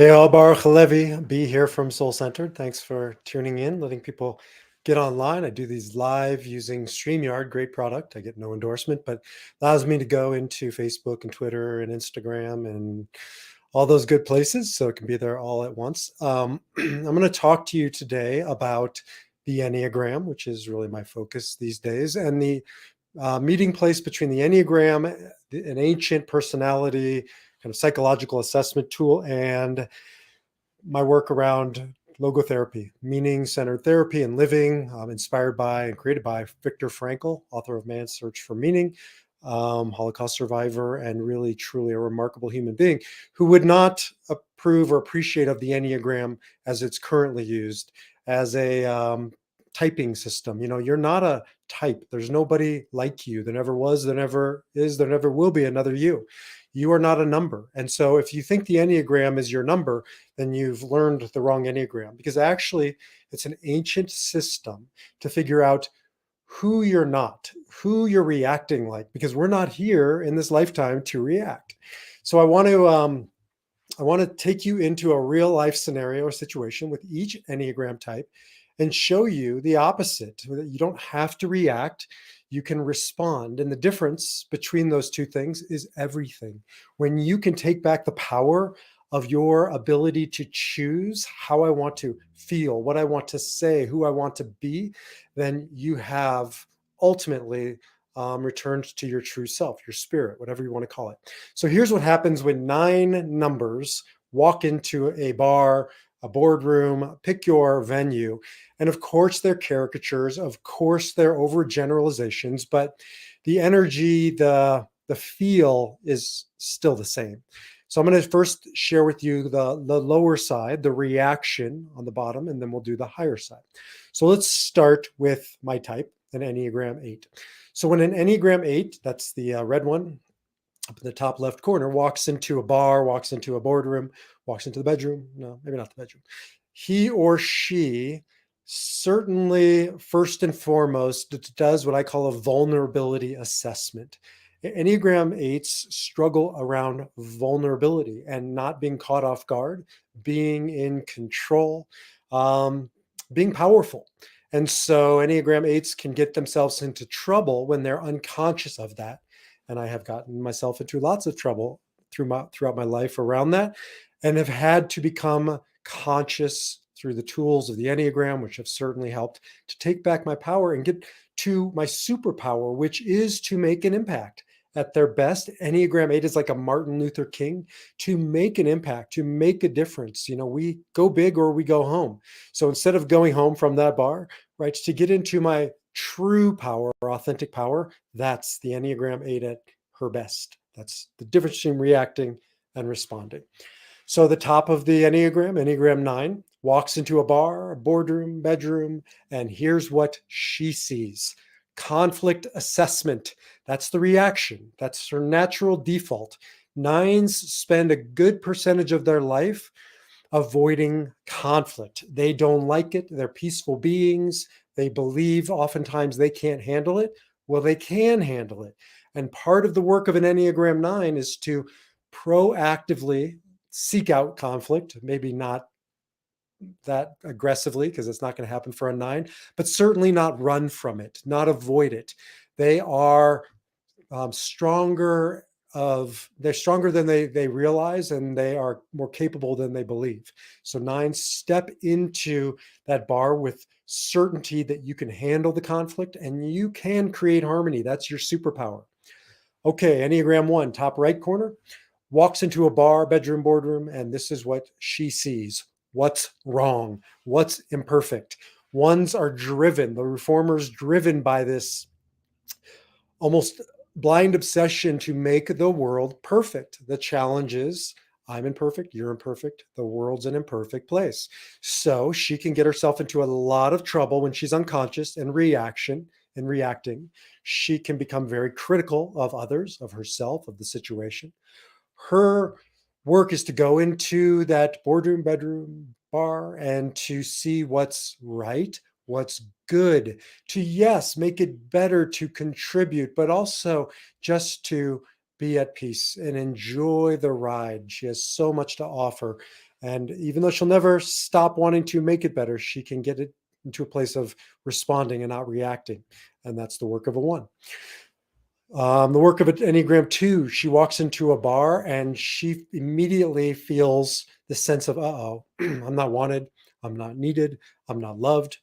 Hey, all, Baruch Levi, B here from Soul Centered. Thanks for tuning in, letting people get online. I do these live using StreamYard, great product. I get no endorsement, but allows me to go into Facebook and Twitter and Instagram and all those good places, so it can be there all at once. I'm going to talk to you today about the Enneagram, which is really my focus these days, and the meeting place between the Enneagram, an ancient personality kind of psychological assessment tool, and my work around logotherapy, meaning-centered therapy and living, inspired by and created by Viktor Frankl, author of Man's Search for Meaning, Holocaust survivor, and really, truly a remarkable human being who would not approve or appreciate of the Enneagram as it's currently used as a typing system. You know, you're not a type. There's nobody like you. There never was, there never is, there never will be another you. You are not a number. And so if you think the Enneagram is your number, then you've learned the wrong Enneagram, because actually it's an ancient system to figure out who you're not, who you're reacting like, because we're not here in this lifetime to react. So I want to take you into a real life scenario or situation with each Enneagram type and show you the opposite. You don't have to react, you can respond. And the difference between those two things is everything. When you can take back the power of your ability to choose how I want to feel, what I want to say, who I want to be, then you have ultimately returned to your true self, your spirit, whatever you want to call it. So here's what happens when 9 numbers walk into a bar, a boardroom, pick your venue. And of course, they're caricatures. Of course, they're overgeneralizations, but the energy, the feel is still the same. So I'm going to first share with you the lower side, the reaction on the bottom, and then we'll do the higher side. So let's start with my type, an Enneagram 8. So when an Enneagram 8, that's the red one, up in the top left corner, walks into a bar, walks into a boardroom, walks into the bedroom. No, maybe not the bedroom. He or she certainly, first and foremost, does what I call a vulnerability assessment. Enneagram 8s struggle around vulnerability and not being caught off guard, being in control, being powerful. And so Enneagram 8s can get themselves into trouble when they're unconscious of that. And I have gotten myself into lots of trouble throughout my life around that, and have had to become conscious through the tools of the Enneagram, which have certainly helped to take back my power and get to my superpower, which is to make an impact. At their best, Enneagram 8 is like a Martin Luther King, to make an impact, to make a difference. You know, we go big or we go home. So instead of going home from that bar, right, to get into my true power or authentic power, that's the Enneagram 8 at her best. That's the difference between reacting and responding. So the top of the Enneagram, Enneagram 9, walks into a bar, a boardroom, bedroom, and here's what she sees. Conflict assessment. That's the reaction. That's her natural default. 9s spend a good percentage of their life avoiding conflict. They don't like it. They're peaceful beings. They believe oftentimes they can't handle it. Well, they can handle it. And part of the work of an Enneagram 9 is to proactively seek out conflict, maybe not that aggressively, because it's not going to happen for a 9, but certainly not run from it, not avoid it. They are they're stronger than they realize, and they are more capable than they believe. So 9 step into that bar with certainty that you can handle the conflict and you can create harmony. That's your superpower. Okay, Enneagram 1, top right corner, walks into a bar, bedroom, boardroom, and this is what she sees. What's wrong? What's imperfect? Ones are driven, the reformers driven by this almost blind obsession to make the world perfect. The challenge is I'm imperfect, you're imperfect, the world's an imperfect place. So she can get herself into a lot of trouble when she's unconscious and reacting. She can become very critical of others, of herself, of the situation. Her work is to go into that boardroom, bedroom, bar, and to see what's right, what's good, to, yes, make it better, to contribute, but also just to be at peace and enjoy the ride. She has so much to offer. And even though she'll never stop wanting to make it better, she can get it into a place of responding and not reacting. And that's the work of a one. The work of an Enneagram 2, she walks into a bar and she immediately feels the sense of, uh-oh, I'm not wanted, I'm not needed, I'm not loved.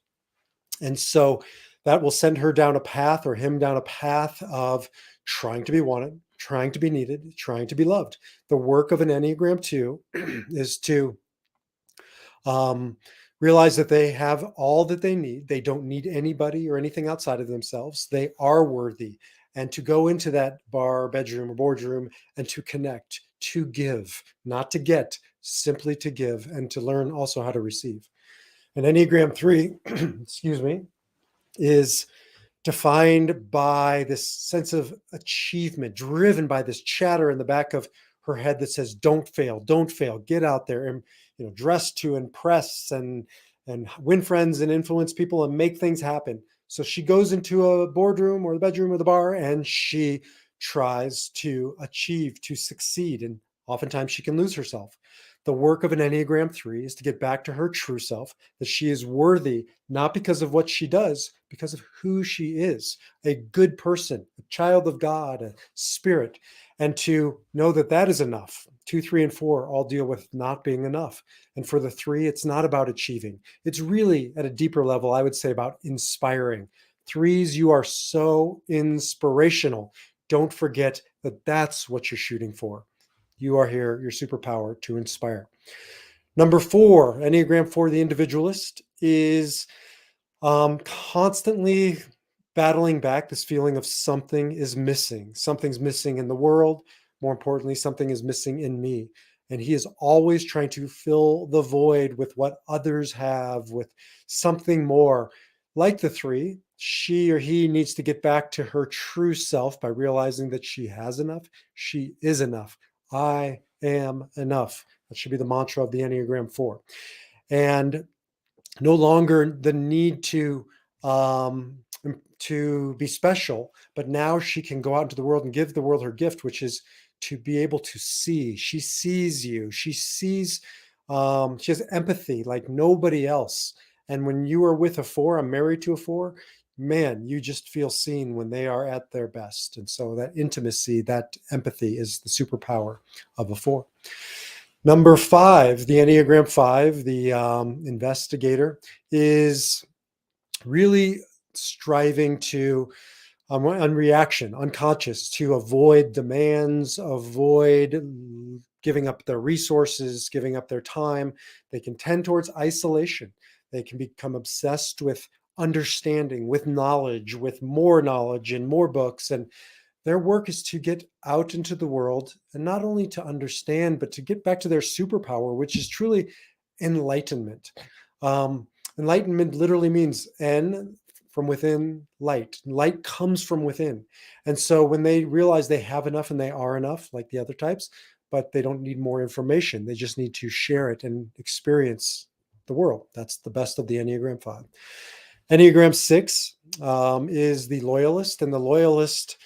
And so that will send her down a path, or him down a path of trying to be wanted, trying to be needed, trying to be loved. The work of an Enneagram 2 is to um, realize that they have all that they need. They don't need anybody or anything outside of themselves. They are worthy. And to go into that bar, bedroom, or boardroom and to connect, to give, not to get, simply to give, and to learn also how to receive. And Enneagram 3, excuse me, is defined by this sense of achievement, driven by this chatter in the back of her head that says, don't fail, get out there and dress to impress and win friends and influence people and make things happen. So she goes into a boardroom or the bedroom or the bar and she tries to achieve, to succeed. And oftentimes she can lose herself. The work of an Enneagram 3 is to get back to her true self, that she is worthy, not because of what she does, because of who she is, a good person, a child of God, a spirit, and to know that that is enough. 2, 3, and 4 all deal with not being enough. And for the 3, it's not about achieving. It's really at a deeper level, I would say, about inspiring. 3s, you are so inspirational. Don't forget that that's what you're shooting for. You are here, your superpower, to inspire. Number 4, Enneagram 4, the individualist, is constantly battling back this feeling of something is missing. Something's missing in the world. More importantly, something is missing in me. And he is always trying to fill the void with what others have, with something more. Like the 3, she or he needs to get back to her true self by realizing that she has enough. She is enough. I am enough. That should be the mantra of the Enneagram 4. And no longer the need um, to be special, but now she can go out into the world and give the world her gift, which is to be able to see. She sees you. She sees. She has empathy like nobody else. And when you are with a 4, I'm married to a 4. Man, you just feel seen when they are at their best. And so that intimacy, that empathy, is the superpower of a 4. Number 5, the Enneagram 5, the investigator, is really striving to, on reaction, unconscious, to avoid demands, avoid giving up their resources, giving up their time. They can tend towards isolation. They can become obsessed with understanding, with knowledge, with more knowledge and more books. And their work is to get out into the world and not only to understand, but to get back to their superpower, which is truly enlightenment. Um, Enlightenment literally means N, from within, light. Light comes from within. And so when they realize they have enough and they are enough, like the other types, but they don't need more information, they just need to share it and experience the world. That's the best of the Enneagram 5. Enneagram 6 is the loyalist, and the loyalist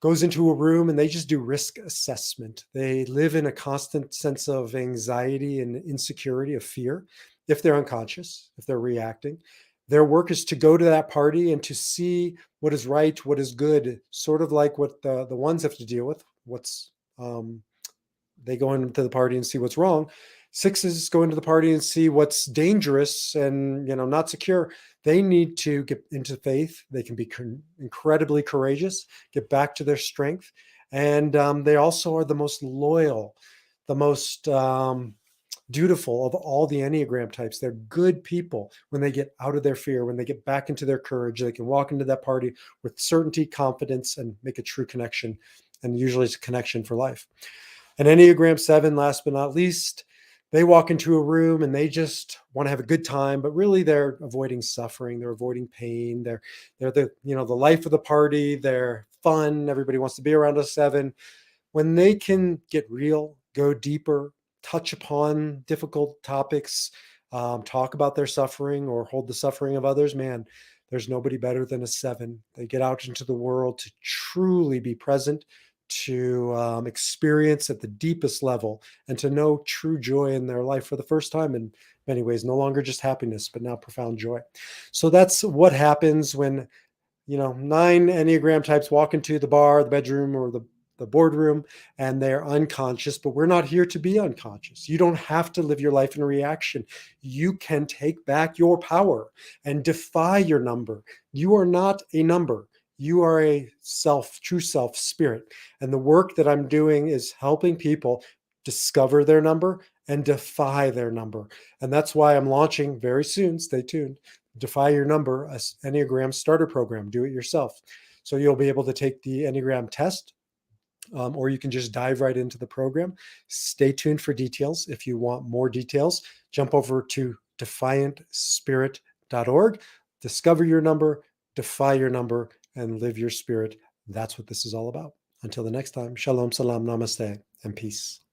goes into a room and they just do risk assessment. They live in a constant sense of anxiety and insecurity, of fear, if they're unconscious, if they're reacting. Their work is to go to that party and to see what is right, what is good, sort of like what the ones have to deal with. They go into the party and see what's wrong. 6s go into the party and see what's dangerous and not secure. They need to get into faith. They can be incredibly courageous, get back to their strength, and they also are the most loyal, the most dutiful of all the Enneagram types. They're good people when they get out of their fear, when they get back into their courage. They can walk into that party with certainty, confidence, and make a true connection. And usually it's a connection for life. And Enneagram 7, last but not least, they walk into a room and they just want to have a good time, but really they're avoiding suffering, they're avoiding pain, they're the the life of the party, they're fun, everybody wants to be around a 7. When they can get real, go deeper, touch upon difficult topics, talk about their suffering or hold the suffering of others, man, there's nobody better than a 7. They get out into the world to truly be present, to experience at the deepest level and to know true joy in their life for the first time in many ways, no longer just happiness, but now profound joy. So that's what happens when 9 Enneagram types walk into the bar, the bedroom, or the boardroom, and they're unconscious, but we're not here to be unconscious. You don't have to live your life in a reaction. You can take back your power and defy your number. You are not a number. You are a true self spirit. And the work that I'm doing is helping people discover their number and defy their number. And that's why I'm launching very soon, stay tuned, Defy Your Number, a Enneagram starter program. Do it yourself. So you'll be able to take the Enneagram test, or you can just dive right into the program. Stay tuned for details. If you want more details, jump over to defiantspirit.org. Discover your number, defy your number, and live your spirit. That's what this is all about. Until the next time, shalom, salam, namaste, and peace.